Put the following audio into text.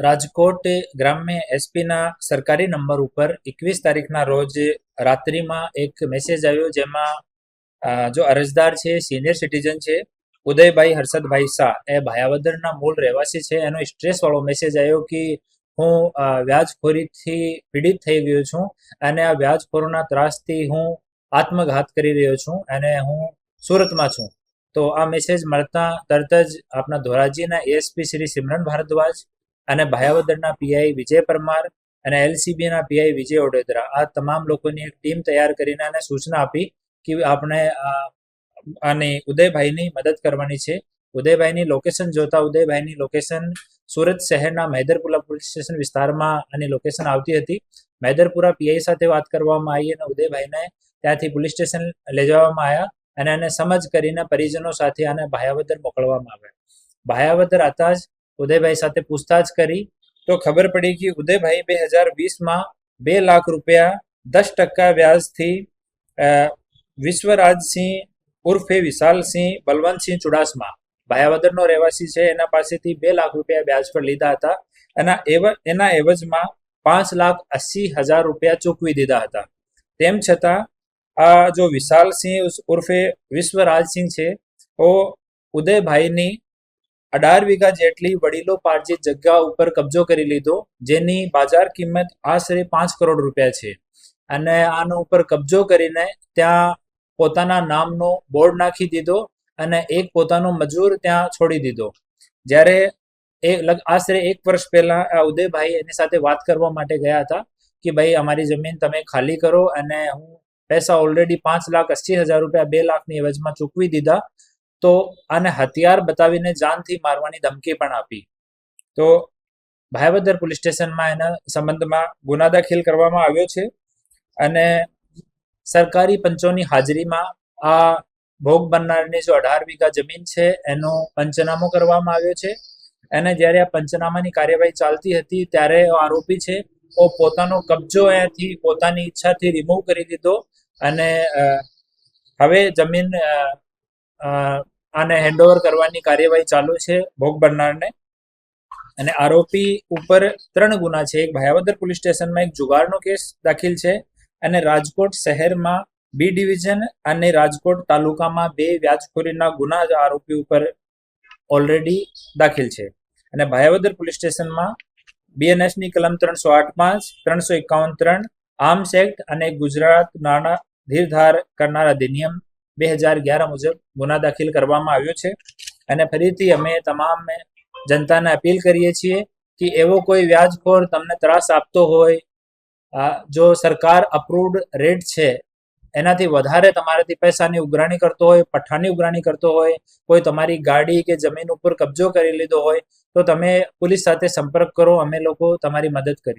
રાજકોટ ગ્રામ્ય એસપીના સરકારી નંબર ઉપર 21 તારીખના રોજ રાત્રિમાં એક મેસેજ આવ્યો, જેમાં જો અરજદાર છે સિનિયર સિટીઝન છે ઉદયભાઈ હર્ષદભાઈ શાહ, એ ભાયાવદરના મૂળ રહેવાસી છે. એનો સ્ટ્રેસવાળો મેસેજ આવ્યો કે હું વ્યાજખોરીથી પીડિત થઈ ગયો છું અને આ વ્યાજખોરોના ત્રાસથી હું આત્મઘાત કરી રહ્યો છું અને હું સુરતમાં છું. તો આ મેસેજ મળતા તરત જ આપણા ધોરાજીના એએસપી શ્રી સિમરન ભારદ્વાજ અને ભાયાવદરના પીઆઈ વિજય પરમાર અને એલસીબીના પીઆઈ વિજય ઓડેદરા, આ તમામ લોકોની એક ટીમ તૈયાર કરીને અને સૂચના આપી કે આપણે આની ઉદયભાઈની મદદ કરવાની છે. ઉદયભાઈની લોકેશન જોતા ઉદયભાઈની લોકેશન સુરત શહેરના મહેદરપુરા પોલીસ સ્ટેશન વિસ્તારમાં આની લોકેશન આવતી હતી. મહેદરપુરા પીઆઈ સાથે વાત કરવામાં આવી અને ઉદયભાઈને ત્યાંથી પોલીસ સ્ટેશન લઈ જવામાં આવ્યા અને એને સમજ કરીને પરિજનો સાથે આને ભાયાવદર મોકલવામાં આવ્યા. ભાયાવદર આવતા જ ઉદયભાઈ સાથે પૂછતાછ કરી તો ખબર પડી કે ઉદયભાઈ 2020માં 2 લાખ રૂપિયા 10% વ્યાજથી વિશ્વરાજસિંહ ઉર્ફે વિશાલસિંહ બલવંતસિંહ ચુડાસમા, ભાયાવદરનો રહેવાસી છે, એના પાસેથી 2 લાખ રૂપિયા વ્યાજ પર લીધા હતા. એના એવજમાં 5,80,000 રૂપિયા ચૂકવી દીધા હતા. તેમ છતાં આ જો વિશાલસિંહ ઉર્ફે વિશ્વરાજસિંહ છે, તો ઉદયભાઈની 18 વીઘા જેટલી વડીલો પાર્જિત જગ્યા ઉપર કબજો કરી લીધો, જેની બાજાર કિંમત આશરે 5 કરોડ રૂપિયા છે. અને આનો ઉપર કબજો કરીને ત્યાં પોતાના નામનો બોર્ડ નાખી દીધો અને એક પોતાનો મજૂર ત્યાં છોડી દીધો. જ્યારે આશરે 1 વર્ષ પહેલા આ ઉદયભાઈ એની સાથે વાત કરવા માટે ગયા હતા કે ભાઈ અમારી જમીન તમે ખાલી કરો, અને હું પૈસા ઓલરેડી 5,80,000 રૂપિયા 2 લાખની એવજમાં ચૂકવી દીધા. તો આને હથિયાર બતાવીને જાનથી મારવાની ધમકી પણ આપી. તો ભાયાવદર પોલીસ સ્ટેશનમાં એના સંબંધમાં ગુના દાખલ કરવામાં આવ્યો છે અને સરકારી પંચોની હાજરીમાં આ ભોગ બનનારની જો 18 વીઘા જમીન છે એનો પંચનામો કરવામાં આવ્યો છે. અને જ્યારે આ પંચનામાની કાર્યવાહી ચાલતી હતી ત્યારે આરોપી છે ઓ પોતાનો કબજો અહીંયાથી પોતાની ઈચ્છાથી રિમૂવ કરી દીધો અને હવે જમીન આને હેન્ડઓવર કરવાની કાર્યવાહી ચાલુ છે ભોગ બનનારને. અને આરોપી ઉપર 3 ગુના છે. એક ભાયાવદર પોલીસ સ્ટેશનમાં એક જુગારનો કેસ દાખલ છે અને રાજકોટ શહેરમાં બી ડિવિઝન અને રાજકોટ તાલુકામાં 2 વ્યાજખોરીના ગુના આરોપી ઉપર ઓલરેડી દાખલ છે. અને ભાયાવદર પોલીસ સ્ટેશનમાં બીએનએસની કલમ 308(5), 351(3), આર્મ્સ એક્ટ અને ગુજરાત નાણાં ધીરધાર કરનાર અધિનિયમ 2011 મુજબ ગુના દાખલ કરવામાં આવ્યો છે. અને ફરીથી અમે તમામ જનતાને અપીલ કરીએ છીએ કે એવો કોઈ વ્યાજખોર તમને ત્રાસ આપતો હોય, જો સરકાર અપ્રુવડ રેટ છે એનાથી વધારે તમારાથી પૈસાની ઉઘરાણી કરતો હોય, પઠ્ઠાની ઉઘરાણી કરતો હોય, કોઈ તમારી ગાડી કે જમીન ઉપર કબજો કરી લીધો હોય, તો તમે પોલીસ સાથે સંપર્ક કરો, અમે લોકો તમારી મદદ કરી.